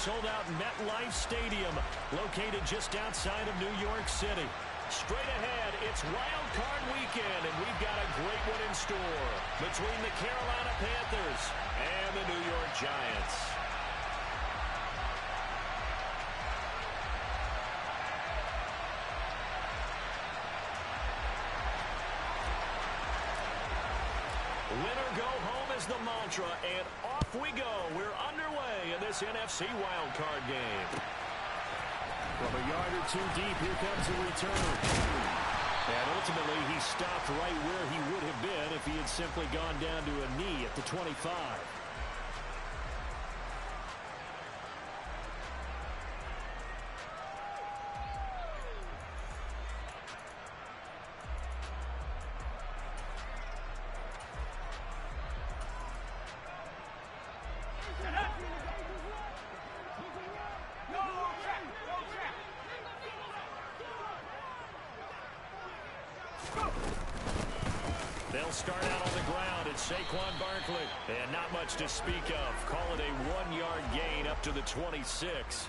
sold-out MetLife Stadium, located just outside of New York City. Straight ahead, it's Wild Card Weekend, and we've got a great one in store between the Carolina Panthers and the New York Giants. Win or go home is the mantra, and off we go. We're underway in this NFC wildcard game. From a yard or two deep, here comes the return. And ultimately, he stopped right where he would have been if he had simply gone down to a knee at the 25. They'll start out on the ground. It's Saquon Barkley. And not much to speak of. Call it a 1-yard gain up to the 26.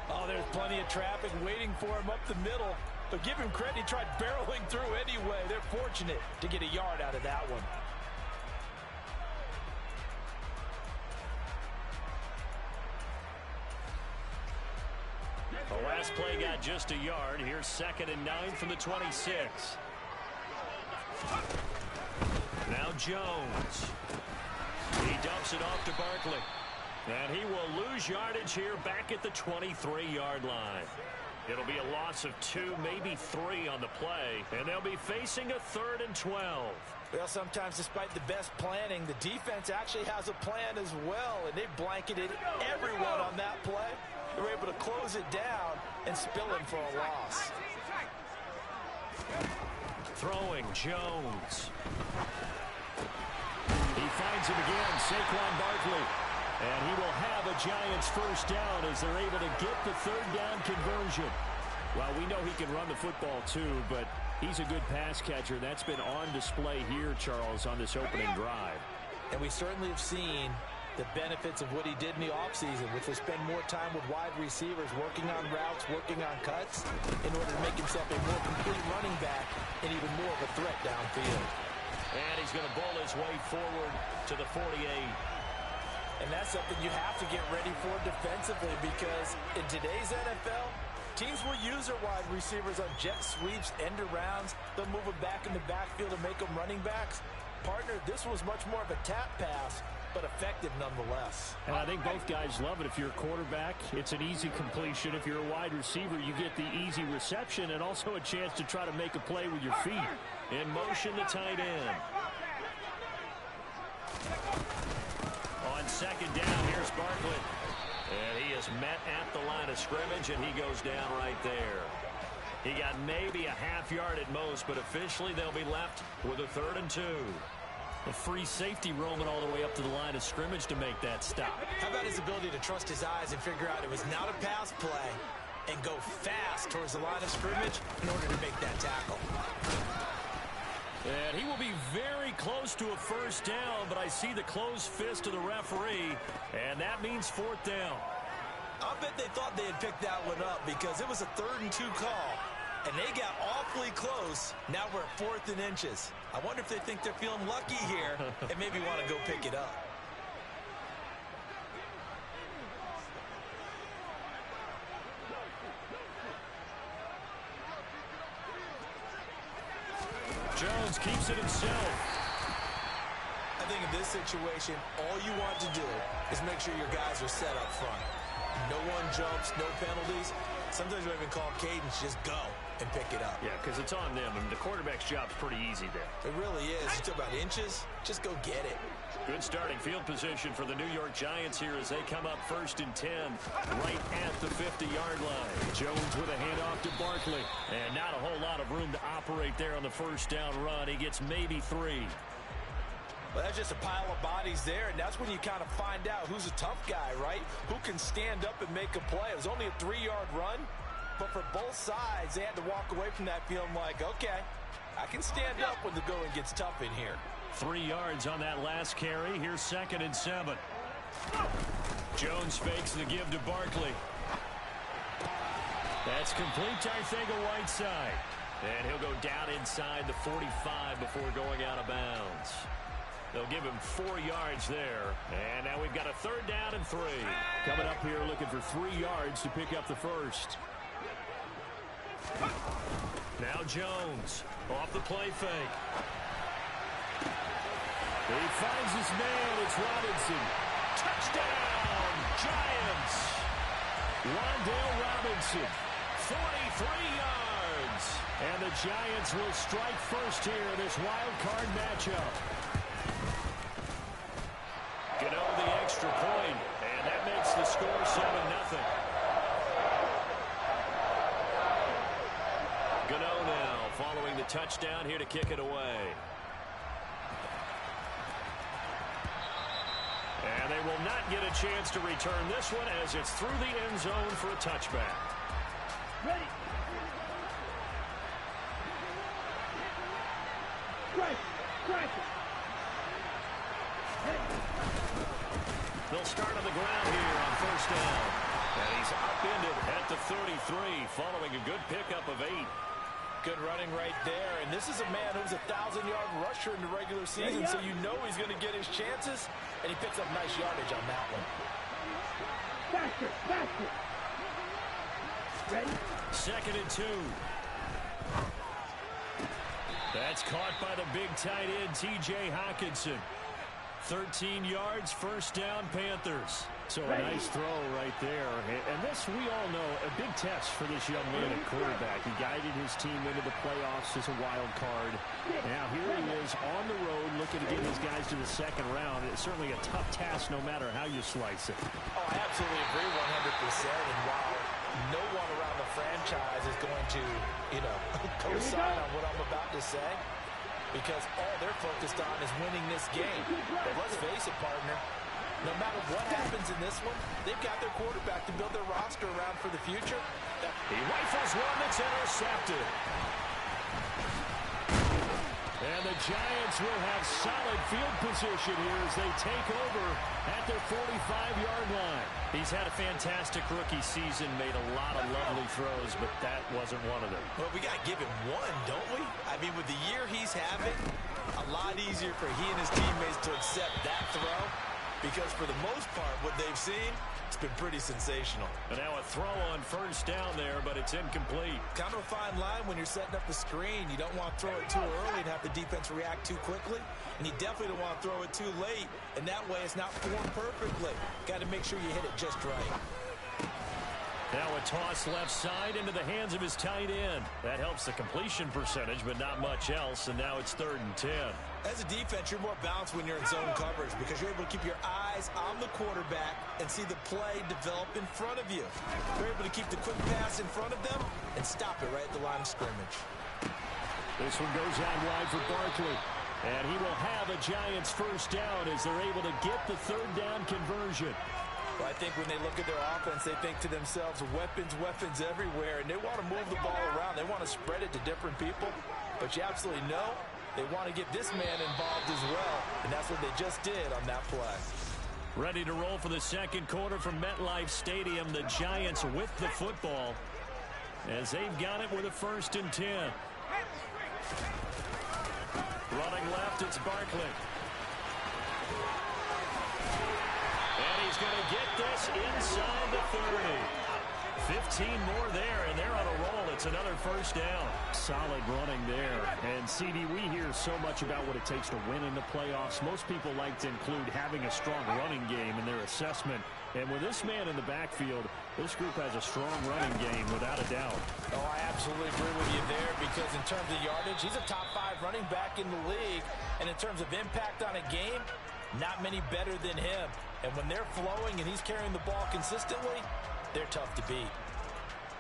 Oh, there's plenty of traffic waiting for him up the middle. But give him credit, he tried barreling through anyway. They're fortunate to get a yard out of that one. The last play got just a yard. Here's 2nd and 9 from the 26. Now Jones. He dumps it off to Barkley. And he will lose yardage here back at the 23-yard line. It'll be a loss of 2, maybe 3 on the play. And they'll be facing a 3rd and 12. Well, sometimes despite the best planning, the defense actually has a plan as well. And they blanketed everyone on that play. They were able to close it down and spill him for a loss. Throwing Jones. He finds him again, Saquon Barkley. And he will have a Giants first down as they're able to get the 3rd down conversion. Well, we know he can run the football too, but he's a good pass catcher. That's been on display here, Charles, on this opening drive. And we certainly have seen the benefits of what he did in the offseason, which was spend more time with wide receivers, working on routes, working on cuts, in order to make himself a more complete running back and even more of a threat downfield. And he's going to bowl his way forward to the 48. And that's something you have to get ready for defensively, because in today's NFL, teams will use their wide receivers on jet sweeps, end arounds. They'll move them back in the backfield and make them running backs. Partner, this was much more of a tap pass, but effective nonetheless. And I think both guys love it. If you're a quarterback, it's an easy completion. If you're a wide receiver, you get the easy reception and also a chance to try to make a play with your feet. In motion, the tight end. On 2nd down, here's Barkley. And he is met at the line of scrimmage, and he goes down right there. He got maybe a half yard at most, but officially they'll be left with a 3rd and 2. A free safety roaming all the way up to the line of scrimmage to make that stop. How about his ability to trust his eyes and figure out it was not a pass play and go fast towards the line of scrimmage in order to make that tackle. And he will be very close to a first down, but I see the closed fist of the referee, and that means 4th down. I bet they thought they had picked that one up, because it was a 3rd and 2 call. And they got awfully close. Now we're at 4th and inches. I wonder if they think they're feeling lucky here and maybe want to go pick it up. Jones keeps it himself. I think in this situation, all you want to do is make sure your guys are set up front. No one jumps, no penalties. Sometimes we even call cadence, just go and pick it up. Yeah, because it's on them, and the quarterback's job's pretty easy there. It really is. You talk about inches, just go get it. Good starting field position for the New York Giants here as they come up 1st and 10 right at the 50-yard line. Jones with a handoff to Barkley, and not a whole lot of room to operate there on the first down run. He gets maybe 3. Well, that's just a pile of bodies there, and that's when you kind of find out who's a tough guy, right? Who can stand up and make a play. It was only a 3-yard run, but for both sides, they had to walk away from that feeling like, okay, I can stand up when the going gets tough in here. 3 yards on that last carry. Here's 2nd and 7. Jones fakes the give to Barkley. That's complete, I think, a Whiteside. And he'll go down inside the 45 before going out of bounds. They'll give him 4 yards there. And now we've got a 3rd down and 3. Coming up here looking for 3 yards to pick up the first. Now Jones off the play fake. He finds his man. It's Robinson. Touchdown, Giants. Wan'Dale Robinson, 43 yards. And the Giants will strike first here in this wild card matchup. Gano the extra point, and that makes the score 7-0. Gano now following the touchdown here to kick it away. And they will not get a chance to return this one as it's through the end zone for a touchback. Ready. Strike. They'll start on the ground here on 1st down. And he's upended at the 33 following a good pickup of 8. Good running right there. And this is a man who's a 1,000-yard rusher in the regular season, so you know he's going to get his chances. And he picks up nice yardage on that one. Faster. Ready? 2nd and 2. That's caught by the big tight end, T.J. Hockenson. 13 yards, 1st down, Panthers. So a nice throw right there. And this, we all know, a big test for this young man at quarterback. He guided his team into the playoffs as a wild card. Now here he is on the road looking to get his guys to the 2nd round. It's certainly a tough task no matter how you slice it. Oh, I absolutely agree 100%. And while no one around the franchise is going to, co-sign on what I'm about to say, because all they're focused on is winning this game. But let's face it, partner, no matter what happens in this one, they've got their quarterback to build their roster around for the future. He rifles one that's intercepted. And the Giants will have solid field position here as they take over at their 45-yard line. He's had a fantastic rookie season, made a lot of lovely throws, but that wasn't one of them. Well, we got to give him one, don't we? I mean, with the year he's having, a lot easier for he and his teammates to accept that throw, because for the most part, what they've seen, it's been pretty sensational. And now a throw on 1st down there, but it's incomplete. Kind of a fine line when you're setting up the screen. You don't want to throw it too early and have the defense react too quickly. And you definitely don't want to throw it too late. And that way it's not formed perfectly. Got to make sure you hit it just right. Now a toss left side into the hands of his tight end. That helps the completion percentage, but not much else. And now it's 3rd and 10. As a defense, you're more balanced when you're in zone coverage because you're able to keep your eyes on the quarterback and see the play develop in front of you. You're able to keep the quick pass in front of them and stop it right at the line of scrimmage. This one goes out wide for Barkley. And he will have a Giants 1st down as they're able to get the 3rd down conversion. Well, I think when they look at their offense, they think to themselves, weapons everywhere, and they want to move the ball around. They want to spread it to different people, but you absolutely know they want to get this man involved as well, and that's what they just did on that play. Ready to roll for the 2nd quarter from MetLife Stadium. The Giants with the football as they've got it with a 1st and 10. Running left, it's Barkley. And he's going to get this inside the 30. 15 more there, and they're on a roll. It's another 1st down. Solid running there. And, CD, we hear so much about what it takes to win in the playoffs. Most people like to include having a strong running game in their assessment. And with this man in the backfield, this group has a strong running game without a doubt. Oh, I absolutely agree with you there because in terms of yardage, he's a top 5 running back in the league. And in terms of impact on a game, not many better than him. And when they're flowing and he's carrying the ball consistently, they're tough to beat.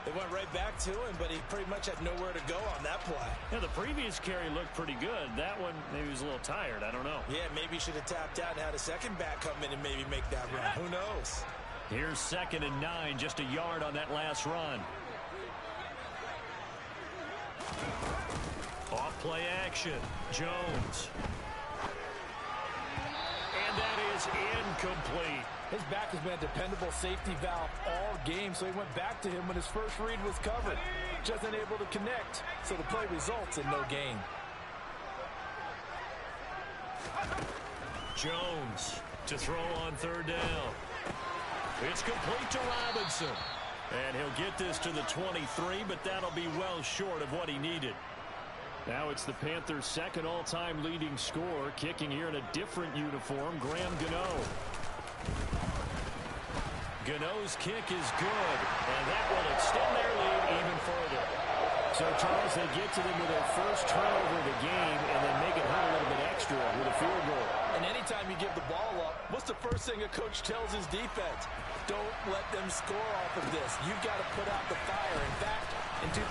They went right back to him, but he pretty much had nowhere to go on that play. Yeah, the previous carry looked pretty good. That one, maybe he was a little tired. I don't know. Yeah, maybe he should have tapped out and had a second back come in and maybe make that run. Who knows? Here's 2nd and 9, just a yard on that last run. Off play action, Jones. And that is is incomplete. His back has been a dependable safety valve all game, so he went back to him when his first read was covered. Just unable to connect, so the play results in no gain. Jones to throw on third down. It's complete to Robinson. And he'll get this to the 23, but that'll be well short of what he needed. Now it's the Panthers' second all-time leading scorer, kicking here in a different uniform, Graham Gano. Gano's kick is good, and that will extend their lead even further. So, Charles, they get to them with their first turnover of the game and then make it hurt a little bit extra with a field goal. And anytime you give the ball up, what's the first thing a coach tells his defense? Don't let them score off of this. You've got to put out the fire. In fact, in 2021,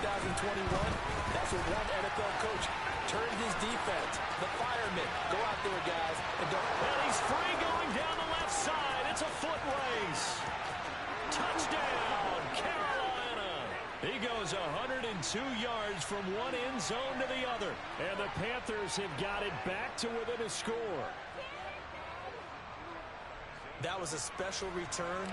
that's what one NFL coach turned his defense. The firemen. Go out there, guys, and don't... And he's free going down the left side. It's a foot race. Touchdown, Carolina. He goes 102 yards from one end zone to the other. And the Panthers have got it back to within a score. That was a special return,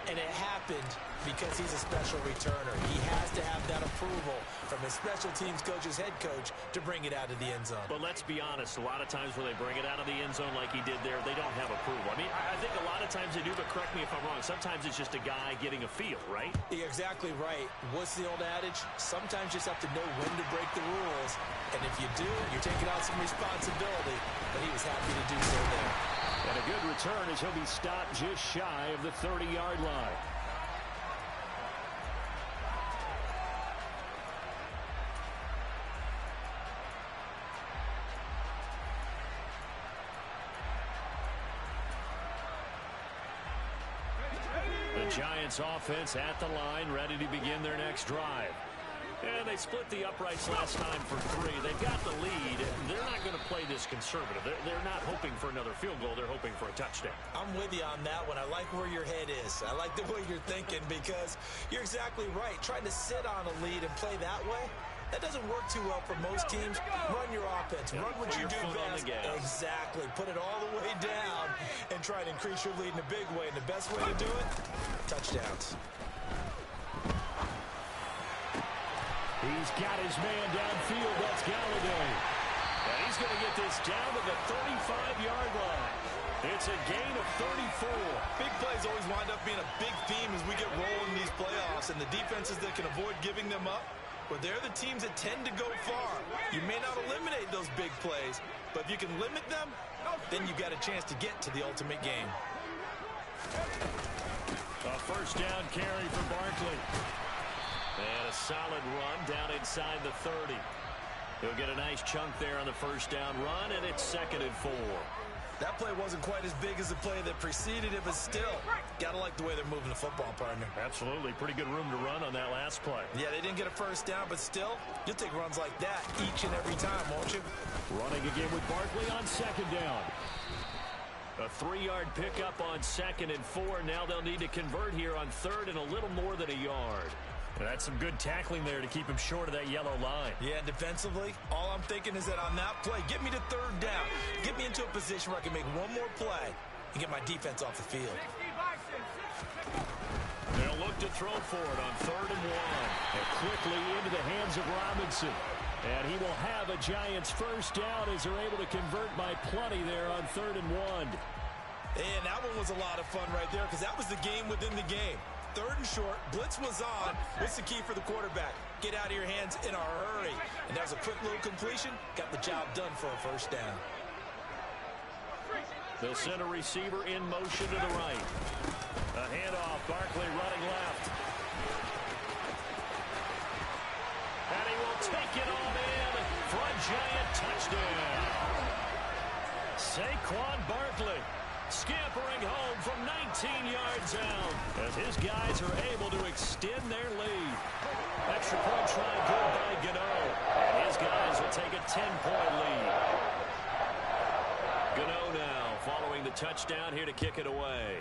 and it happened because he's a special returner. He has to have that approval from his special teams coach's head coach to bring it out of the end zone. But let's be honest, a lot of times when they bring it out of the end zone like he did there, they don't have approval. I mean, I think a lot of times they do, but correct me if I'm wrong. Sometimes it's just a guy getting a feel, right? You're exactly right. What's the old adage? Sometimes you just have to know when to break the rules, and if you do, you're taking on some responsibility, but he was happy to do so there. And a good return as he'll be stopped just shy of the 30-yard line. The Giants offense at the line, ready to begin their next drive. And they split the uprights last time for 3. They've got the lead. They're not going to play this conservative. They're not hoping for another field goal. They're hoping for a touchdown. I'm with you on that one. I like where your head is. I like the way you're thinking because you're exactly right. Trying to sit on a lead and play that way, that doesn't work too well for most teams. Run your offense. Run what you do best. Exactly. Put it all the way down and try to increase your lead in a big way. And the best way to do it, touchdowns. He's got his man downfield. That's Galladay. And he's going to get this down to the 35-yard line. It's a gain of 34. Big plays always wind up being a big theme as we get rolling in these playoffs. And the defenses that can avoid giving them up, well, they're the teams that tend to go far. You may not eliminate those big plays, but if you can limit them, then you've got a chance to get to the ultimate game. A first down carry for Barkley. And a solid run down inside the 30. He'll get a nice chunk there on the first down run, and it's 2nd and 4. That play wasn't quite as big as the play that preceded it, but still, gotta like the way they're moving the football, partner. Absolutely. Pretty good room to run on that last play. Yeah, they didn't get a first down, but still, you'll take runs like that each and every time, won't you? Running again with Barkley on 2nd down. A 3-yard pickup on 2nd and 4. Now they'll need to convert here on 3rd and a little more than a yard. That's some good tackling there to keep him short of that yellow line. Yeah, defensively, all I'm thinking is that on that play, get me to 3rd down. Get me into a position where I can make one more play and get my defense off the field. They'll look to throw for it on 3rd and 1. And quickly into the hands of Robinson. And he will have a Giants first down as they're able to convert by plenty there on 3rd and 1. And that one was a lot of fun right there because that was the game within the game. 3rd and short, blitz was on. What's the key for the quarterback? Get out of your hands in a hurry. And that was a quick little completion. Got the job done for a first down. They'll send a receiver in motion to the right. A handoff, Barkley running left. And he will take it on in for a Giant touchdown. Saquon Barkley scampering home from 19 yards out as his guys are able to extend their lead. Extra point try good by Gano. And his guys will take a 10-point lead. Gano now following the touchdown here to kick it away.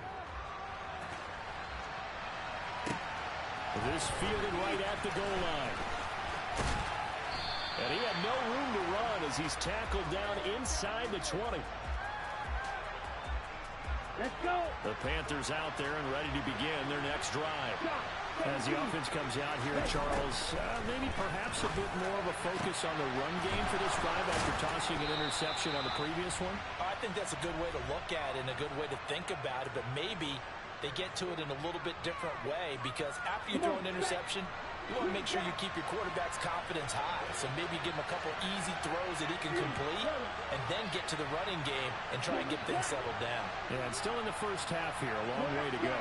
This fielded right at the goal line. And he had no room to run as he's tackled down inside the 20. Let's go. The Panthers out there and ready to begin their next drive. As the offense comes out here, Charles, maybe perhaps a bit more of a focus on the run game for this drive after tossing an interception on the previous one? I think that's a good way to look at it and a good way to think about it, but maybe they get to it in a little bit different way, because after you throw an interception, you want to make sure you keep your quarterback's confidence high. So maybe give him a couple easy throws that he can complete and then get to the running game and try and get things settled down. Yeah, and still in the first half here, a long way to go.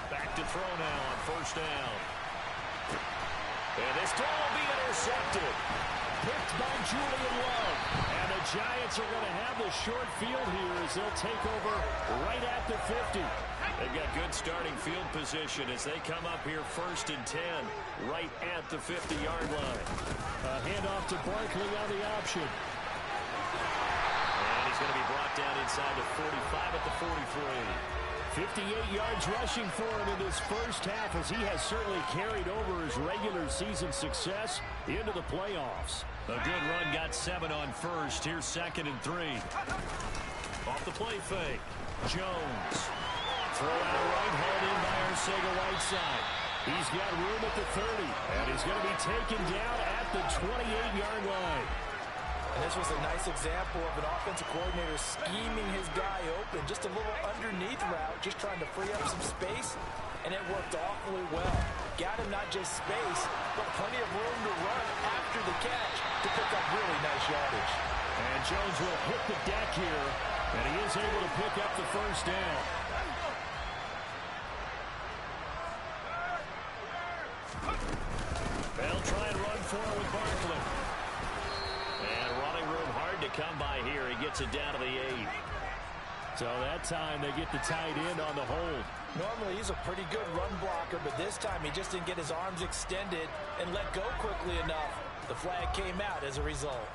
Back to throw now on first down. And this throw will be intercepted. Picked by Julian Love. And the Giants are going to have the short field here as they'll take over right at the 50. They've got good starting field position as they come up here 1st and 10, right at the 50-yard line. A handoff to Barkley on the option. And he's going to be brought down inside the 45 at the 43. 58 yards rushing for him in this first half, as he has certainly carried over his regular season success into the playoffs. A good run, got 7 on first. Here's 2nd and 3. Off the play fake. Jones. Throw out right, hauled in by Arcega-Whiteside. He's got room at the 30, and he's going to be taken down at the 28-yard line. And this was a nice example of an offensive coordinator scheming his guy open. Just a little underneath route, just trying to free up some space, and it worked awfully well. Got him not just space, but plenty of room to run after the catch to pick up really nice yardage. And Jones will hit the deck here, and he is able to pick up the first down. They'll try and run forward with Barkley. And running room hard to come by here. He gets it down to the 8. So that time they get the tight end on the hold. Normally he's a pretty good run blocker, but this time he just didn't get his arms extended and let go quickly enough. The flag came out as a result.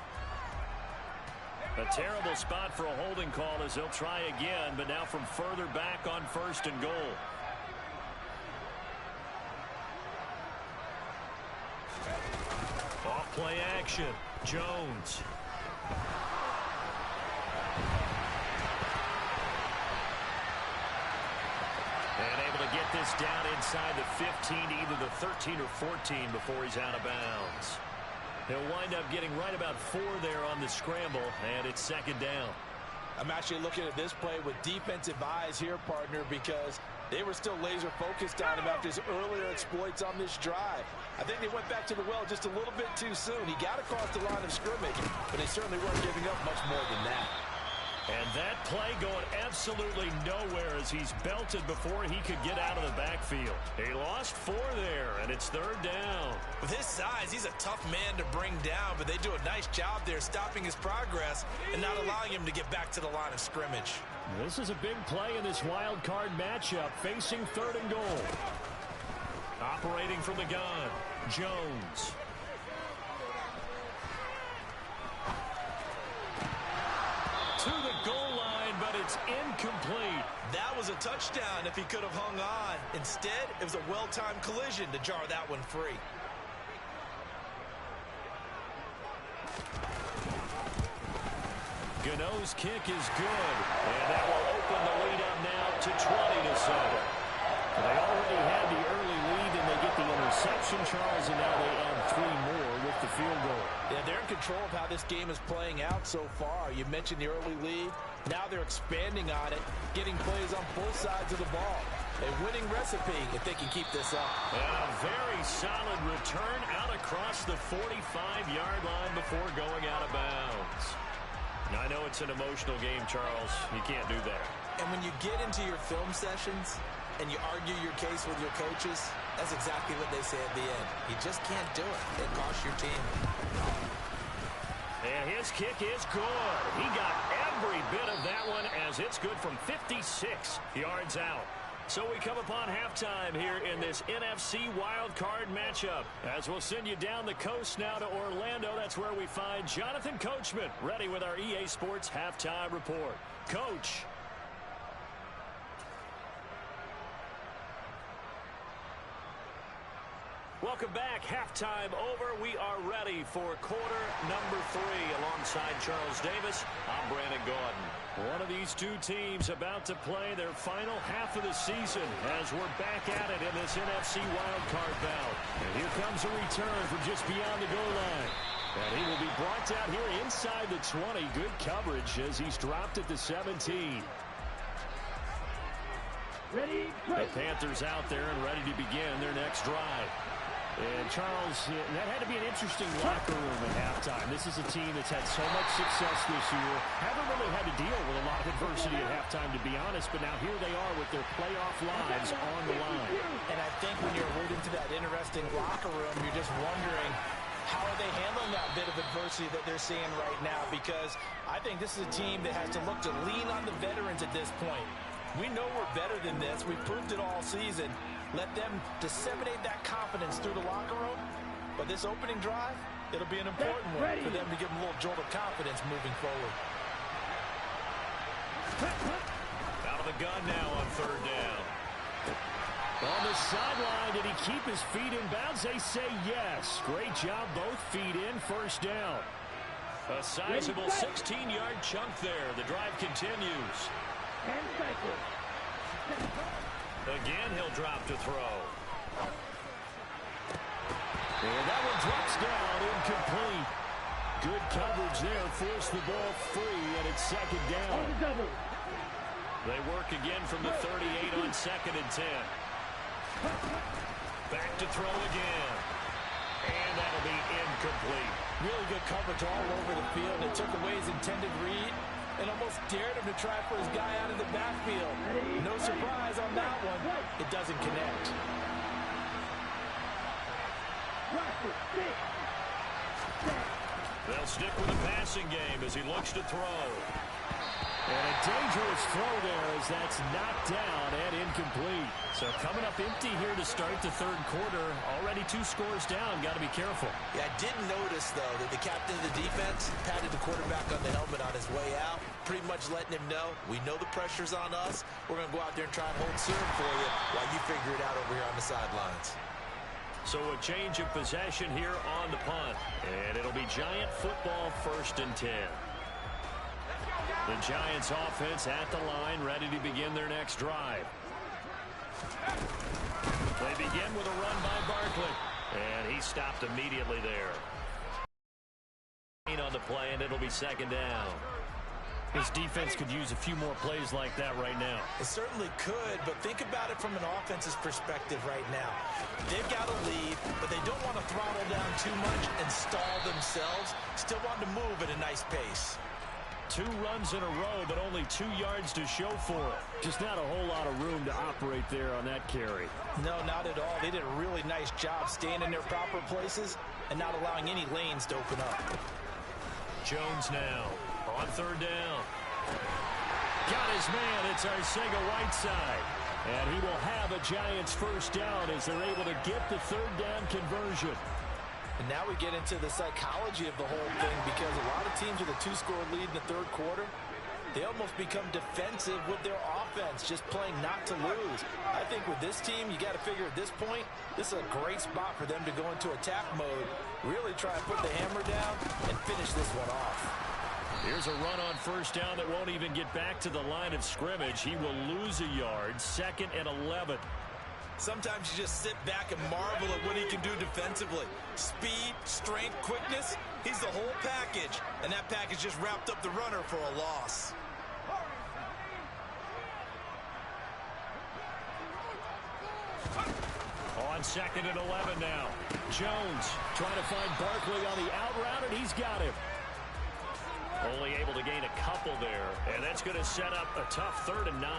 A terrible spot for a holding call as they'll try again, but now from further back on 1st and goal. Off play action. Jones. And able to get this down inside the 15 to either the 13 or 14 before he's out of bounds. He'll wind up getting right about 4 there on the scramble, and it's 2nd down. I'm actually looking at this play with defensive eyes here, partner, because they were still laser focused on him after his earlier exploits on this drive. I think they went back to the well just a little bit too soon. He got across the line of scrimmage, but they certainly weren't giving up much more than that. And that play going absolutely nowhere as he's belted before he could get out of the backfield. He lost 4 there, and it's 3rd down. With his size, he's a tough man to bring down, but they do a nice job there stopping his progress and not allowing him to get back to the line of scrimmage. This is a big play in this wild card matchup, facing 3rd and goal. Operating from the gun, Jones. To the goal line, but it's incomplete. That was a touchdown if he could have hung on. Instead, it was a well-timed collision to jar that one free. Gano's kick is good, and that will open the lead up now to 20-7. They already had the early lead, and they get the interception, Charles, and now they add 3 more with the field goal. Yeah, they're in control of how this game is playing out so far. You mentioned the early lead. Now they're expanding on it, getting plays on both sides of the ball. A winning recipe if they can keep this up. And a very solid return out across the 45-yard line before going out of bounds. Now, I know it's an emotional game, Charles. You can't do that. And when you get into your film sessions and you argue your case with your coaches, that's exactly what they say at the end. You just can't do it. It costs your team. And his kick is good. He got every bit of that one as it's good from 56 yards out. So we come upon halftime here in this NFC wildcard matchup. As we'll send you down the coast now to Orlando, that's where we find Jonathan Coachman ready with our EA Sports halftime report. Coach. Welcome back. Halftime over. We are ready for quarter number 3. Alongside Charles Davis, I'm Brandon Gaudin. One of these two teams about to play their final half of the season as we're back at it in this NFC wildcard bout. And here comes a return from just beyond the goal line. And he will be brought down here inside the 20. Good coverage as he's dropped at the 17. Ready, the Panthers out there and ready to begin their next drive. And Charles, that had to be an interesting locker room at halftime. This is a team that's had so much success this year. Haven't really had to deal with a lot of adversity at halftime, to be honest. But now here they are with their playoff lives on the line. And I think when you're alluding to that interesting locker room, you're just wondering, how are they handling that bit of adversity that they're seeing right now? Because I think this is a team that has to look to lean on the veterans at this point. We know we're better than this. We've proved it all season. Let them disseminate that confidence through the locker room. But this opening drive, it'll be an important one for them to give them a little jolt of confidence moving forward. Out of the gun now on third down. On the sideline, did he keep his feet in bounds? They say yes. Great job, both feet in, first down. A sizable 16-yard chunk there. The drive continues. And cycle. Again, he'll drop to throw. And that one drops down, incomplete. Good coverage there, forced the ball free, and it's second down. On the double. They work again from the 38 on second and 10. Back to throw again. And that'll be incomplete. Really good coverage all over the field. It took away his intended read and almost dared him to try for his guy out of the backfield. No surprise on that one. It doesn't connect. They'll stick with the passing game as he looks to throw. And a dangerous throw there as that's knocked down and incomplete. So coming up empty here to start the third quarter. Already 2 scores down. Got to be careful. Yeah, I did notice, though, that the captain of the defense patted the quarterback on the helmet on his way out, pretty much letting him know, we know the pressure's on us. We're going to go out there and try and hold serve for you while you figure it out over here on the sidelines. So a change of possession here on the punt. And it'll be Giant football, first and 10. The Giants offense at the line, ready to begin their next drive. They begin with a run by Barkley. And he stopped immediately there. On the play, and it'll be second down. His defense could use a few more plays like that right now. It certainly could, but think about it from an offense's perspective right now. They've got a lead, but they don't want to throttle down too much and stall themselves. Still want to move at a nice pace. 2 runs in a row, but only 2 yards to show for it. Just not a whole lot of room to operate there on that carry. No, not at all. They did a really nice job staying in their proper places and not allowing any lanes to open up. Jones now on third down. Got his man. It's Arcega-Whiteside. And he will have a Giants first down as they're able to get the third down conversion. And now we get into the psychology of the whole thing, because a lot of teams with a 2-score lead in the third quarter, they almost become defensive with their offense, just playing not to lose. I think with this team, you got to figure at this point, this is a great spot for them to go into attack mode, really try and put the hammer down and finish this one off. Here's a run on first down that won't even get back to the line of scrimmage. He will lose a yard, 2nd and 11. Sometimes you just sit back and marvel at what he can do defensively. Speed, strength, quickness, he's the whole package. And that package just wrapped up the runner for a loss. On 2nd and 11 now. Jones trying to find Barkley on the out route, and he's got him. Only able to gain a couple there, and that's going to set up a tough 3rd and 9.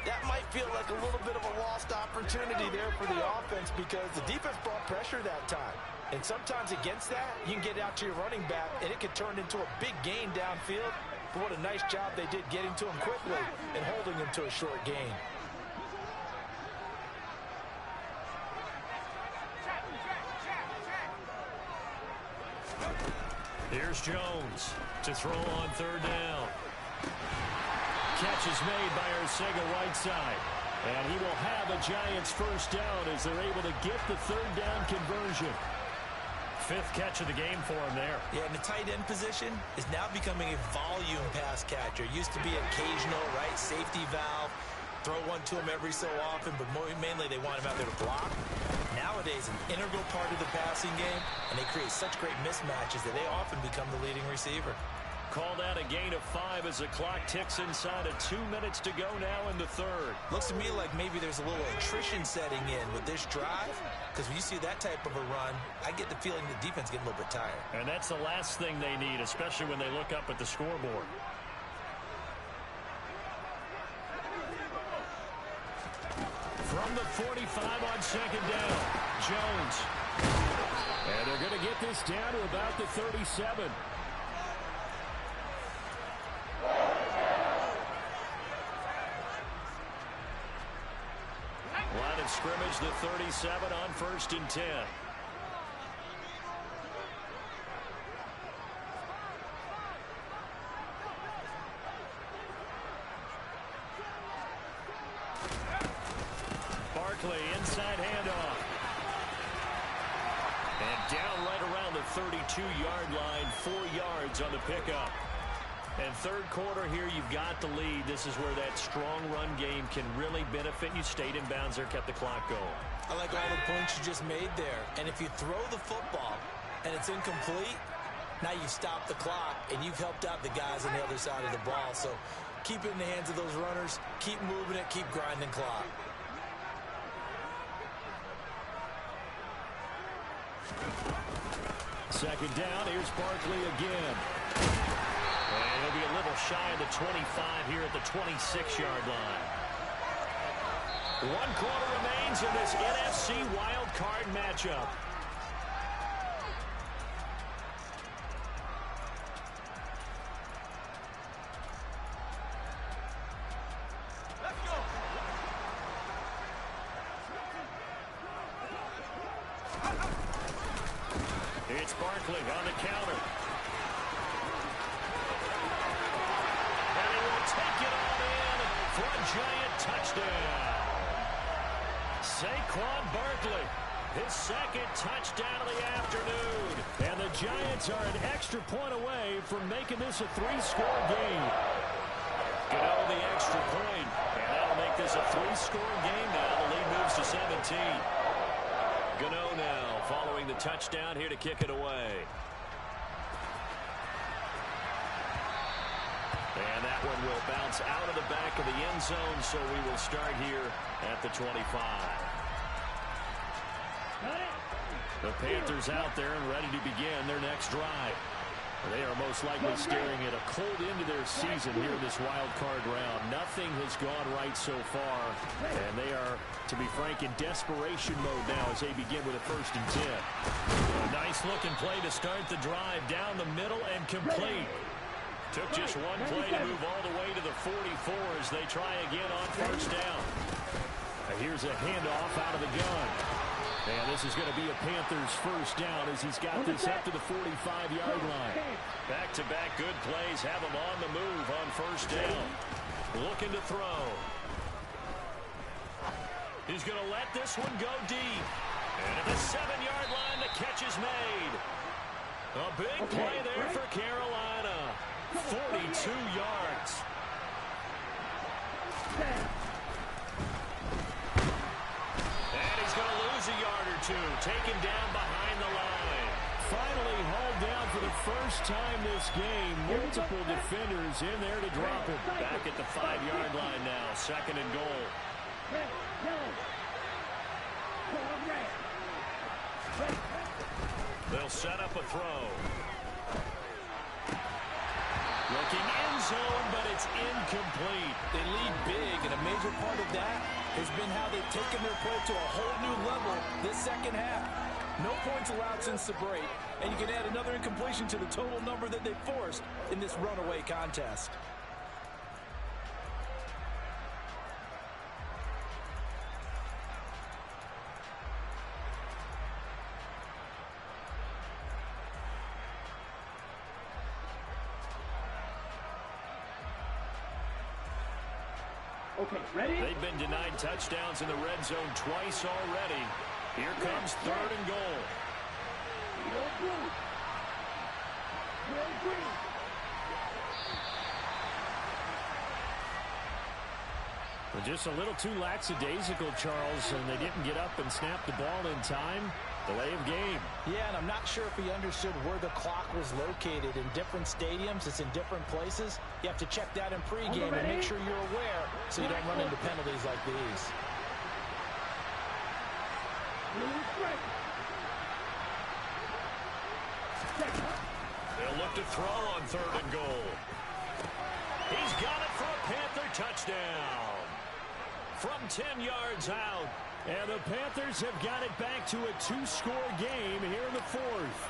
That might feel like a little bit of a lost opportunity there for the offense, because the defense brought pressure that time. And sometimes against that, you can get out to your running back, and it can turn into a big gain downfield. But what a nice job they did getting to him quickly and holding him to a short gain. Here's Jones to throw on third down. Catch is made by Arcega-Whiteside. And he will have a Giants first down as they're able to get the third down conversion. Fifth catch of the game for him there. Yeah, and the tight end position is now becoming a volume pass catcher. It used to be occasional, right, safety valve, throw one to him every so often, but mainly they want him out there to block. Nowadays, an integral part of the passing game, and they create such great mismatches that they often become the leading receiver. Called out a gain of 5 as the clock ticks inside of 2 minutes to go now in the third. Looks to me like maybe there's a little attrition setting in with this drive, because when you see that type of a run, I get the feeling the defense getting a little bit tired. And that's the last thing they need, especially when they look up at the scoreboard. From the 45 on second down, Jones. And they're going to get this down to about the 37. Line of scrimmage, the 37 on 1st and 10. Barkley, inside handoff. And down right around the 32-yard line, 4 yards on the pickup. And third quarter here, you've got the lead. This is where that strong run game can really benefit you. Stayed in bounds there, kept the clock going. I like all the points you just made there. And if you throw the football and it's incomplete, now you stop the clock and you've helped out the guys on the other side of the ball. So keep it in the hands of those runners. Keep moving it. Keep grinding clock. Second down, here's Barkley again. And he'll be a little shy of the 25 here at the 26-yard line. 1 quarter remains in this NFC wild card matchup. It's Barkley on the counter. And he will take it on in for a Giant touchdown. Saquon Barkley, his second touchdown of the afternoon. And the Giants are an extra point away from making this a 3-score game. Gano the extra point, and that'll make this a 3-score game now. The lead moves to 17. Gano now following the touchdown here to kick it away. And that one will bounce out of the back of the end zone, so we will start here at the 25. The Panthers out there and ready to begin their next drive. They are most likely staring at a cold end of their season here in this wild card round. Nothing has gone right so far, and they are, to be frank, in desperation mode now as they begin with a 1st and 10. A nice looking play to start the drive down the middle and complete. Took just one play to move all the way to the 44 as they try again on 1st down. Here's a handoff out of the gun. And this is going to be a Panthers 1st down as he's got this up to the 45-yard line. Back-to-back good plays have him on the move on 1st down. Looking to throw. He's going to let this one go deep. And at the 7-yard line, the catch is made. A big play there for Carolina. 42 yards. And he's going to lose a yard or two. Taken down behind the line. Finally hauled down for the first time this game. Multiple defenders in there to drop him. Back at the 5-yard line now. 2nd and goal. They'll set up a throw. Looking end zone, but it's incomplete. They lead big, and a major part of that has been how they've taken their play to a whole new level this second half. No points allowed since the break, and you can add another incompletion to the total number that they forced in this runaway contest. Okay, ready? They've been denied touchdowns in the red zone twice already. Here comes 3rd and goal. Field blue. Field green. Well, just a little too lackadaisical, Charles, and they didn't get up and snap the ball in time. Delay of game. Yeah, and I'm not sure if he understood where the clock was located. In different stadiums, it's in different places. You have to check that in pregame and make sure you're aware so you don't run into penalties like these. They'll look to throw on 3rd and goal. He's got it for a Panther touchdown. From 10 yards out. And the Panthers have got it back to a 2-score game here in the 4th.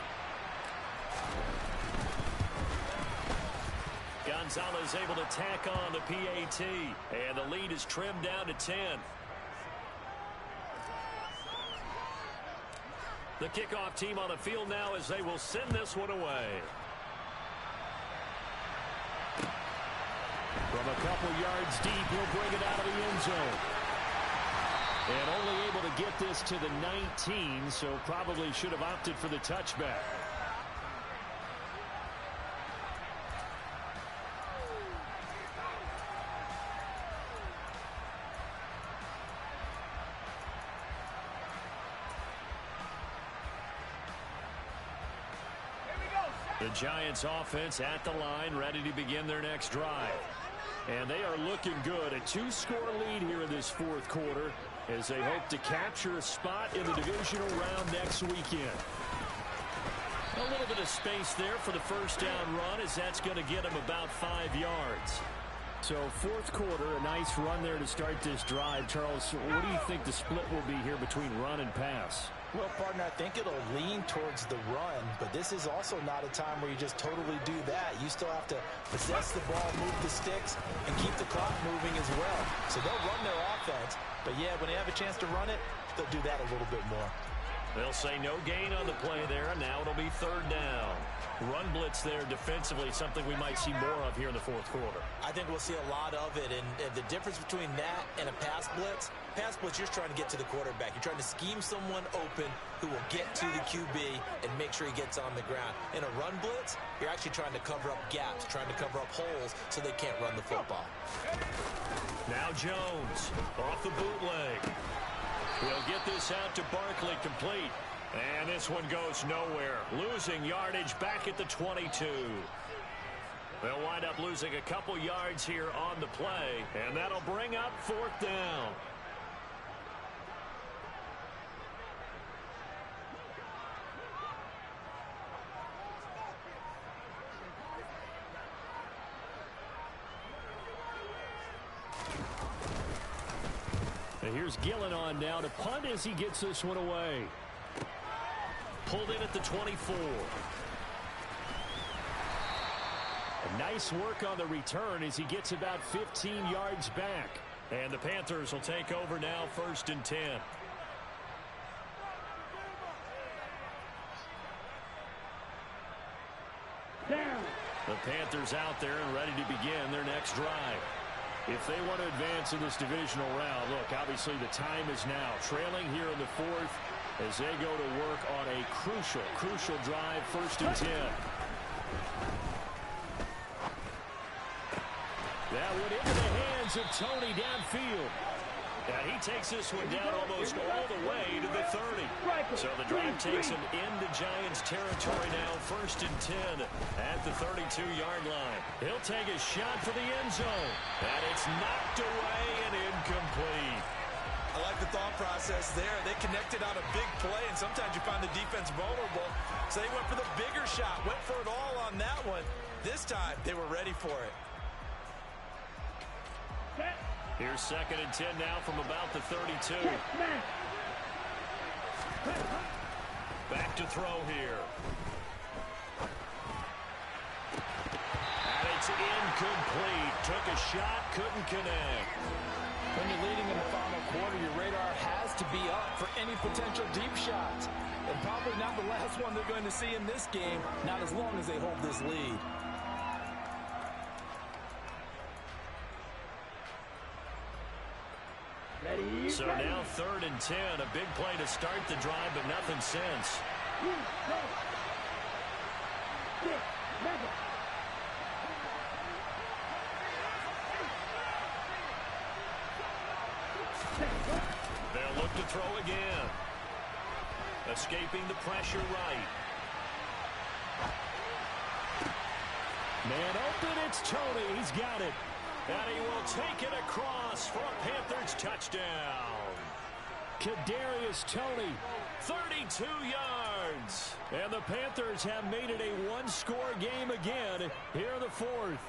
Gonzalez able to tack on the PAT. And the lead is trimmed down to 10. The kickoff team on the field now as they will send this one away. From a couple yards deep, he'll bring it out of the end zone. And only able to get this to the 19, so probably should have opted for the touchback. The Giants offense at the line, ready to begin their next drive. And they are looking good. A 2-score lead here in this 4th quarter as they hope to capture a spot in the divisional round next weekend. A little bit of space there for the first down run as that's going to get them about 5 yards. So 4th quarter, a nice run there to start this drive. Charles, what do you think the split will be here between run and pass? Well, partner, I think it'll lean towards the run, but this is also not a time where you just totally do that. You still have to possess the ball, move the sticks, and keep the clock moving as well. So they'll run their offense, but yeah, when they have a chance to run it, they'll do that a little bit more. They'll say no gain on the play there, and now it'll be 3rd down. Run blitz there defensively, something we might see more of here in the 4th quarter. I think we'll see a lot of it, and the difference between that and a pass blitz, you're just trying to get to the quarterback. You're trying to scheme someone open who will get to the QB and make sure he gets on the ground. In a run blitz, you're actually trying to cover up gaps, trying to cover up holes so they can't run the football. Now Jones off the bootleg. He'll get this out to Barkley, complete. And this one goes nowhere. Losing yardage back at the 22. They'll wind up losing a couple yards here on the play, and that'll bring up 4th down. And here's Gillen on now to punt as he gets this one away. Pulled in at the 24. A nice work on the return as he gets about 15 yards back. And the Panthers will take over now, 1st and 10. Down. The Panthers out there and ready to begin their next drive. If they want to advance in this divisional round, look, obviously the time is now. Trailing here in the 4th as they go to work on a crucial drive, 1st and 10. That went into the hands of Tony downfield. And he takes this one down almost all the way to the 30. So the drive takes him into Giants territory now, 1st and 10 at the 32-yard line. He'll take a shot for the end zone. And it's knocked away and incomplete. I like the thought process there. They connected on a big play, and sometimes you find the defense vulnerable. So they went for the bigger shot, went for it all on that one. This time, they were ready for it. Here's 2nd and 10 now from about the 32. Back to throw here. And it's incomplete. Took a shot, couldn't connect. When you're leading in the final quarter, your radar has to be up for any potential deep shots. And probably not the last one they're going to see in this game, not as long as they hold this lead. 3rd and 10. A big play to start the drive, but nothing since. They'll look to throw again. Escaping the pressure right. Man open, it's Tony. He's got it. And he will take it across for a Panthers touchdown. Kadarius Toney, 32 yards. And the Panthers have made it a one-score game again here in the 4th.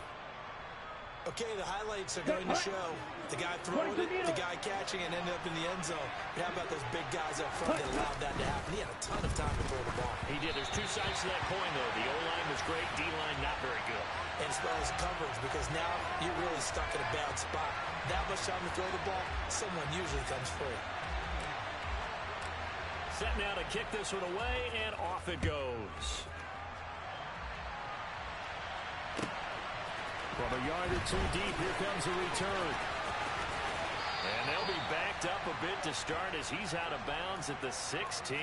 Okay, the highlights are going to show the guy throwing it, the guy catching it, and ended up in the end zone. But how about those big guys up front that allowed that to happen? He had a ton of time to throw the ball. He did. There's two sides to that coin, though. The O-line was great. D-line not very good. And as well as coverage, because now you're really stuck in a bad spot. That much time to throw the ball, someone usually comes free. Set now to kick this one away, and off it goes. From a yard or two deep, here comes a return. And they'll be backed up a bit to start as he's out of bounds at the 16.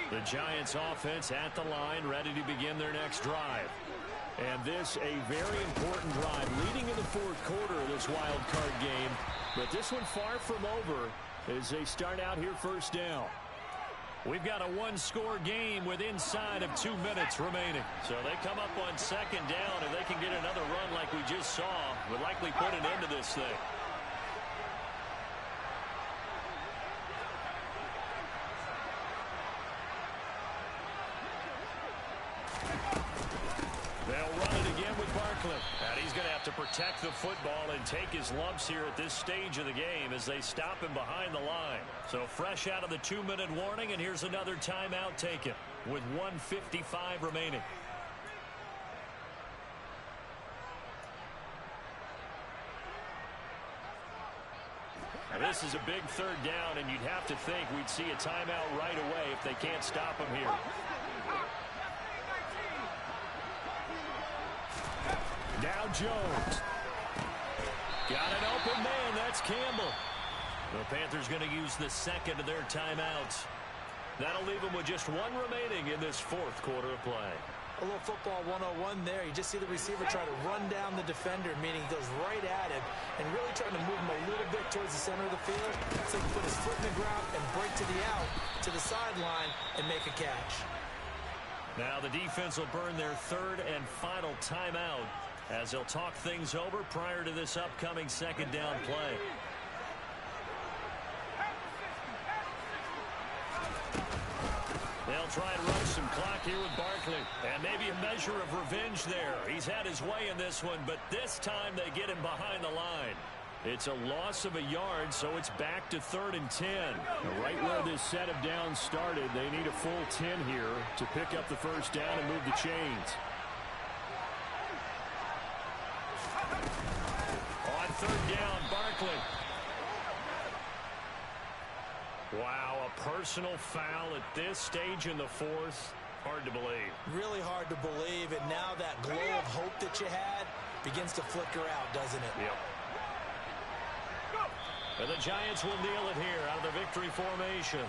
The Giants offense at the line, ready to begin their next drive. And this a very important drive leading in the 4th quarter of this wild card game. But this one far from over as they start out here first down. We've got a one-score game with inside of 2 minutes remaining. So they come up on 2nd down. If they can get another run like we just saw, would likely put an end to this thing. They'll run it again with Barkley. And he's going to have to protect the football and take his lumps here at this stage of the game as they stop him behind the line. So fresh out of the 2-minute warning, and here's another timeout taken with 1:55 remaining. Now this is a big 3rd down, and you'd have to think we'd see a timeout right away if they can't stop him here. Now Jones. Got an open man. That's Campbell. The Panthers going to use the 2nd of their timeouts. That'll leave them with just 1 remaining in this 4th quarter of play. A little football 101 there. You just see the receiver try to run down the defender, meaning he goes right at him and really trying to move him a little bit towards the center of the field so he can put his foot in the ground and break to the out, to the sideline, and make a catch. Now the defense will burn their 3rd and final timeout as they'll talk things over prior to this upcoming 2nd down play. They'll try and run some clock here with Barkley. And maybe a measure of revenge there. He's had his way in this one, but this time they get him behind the line. It's a loss of a yard, so it's back to 3rd and 10. Right where this set of downs started, they need a full 10 here to pick up the first down and move the chains. On 3rd down, Barkley. Wow, a personal foul at this stage in the 4th. Hard to believe. Really hard to believe, and now that glow of hope that you had begins to flicker out, doesn't it? Yep. And the Giants will kneel it here out of the victory formation.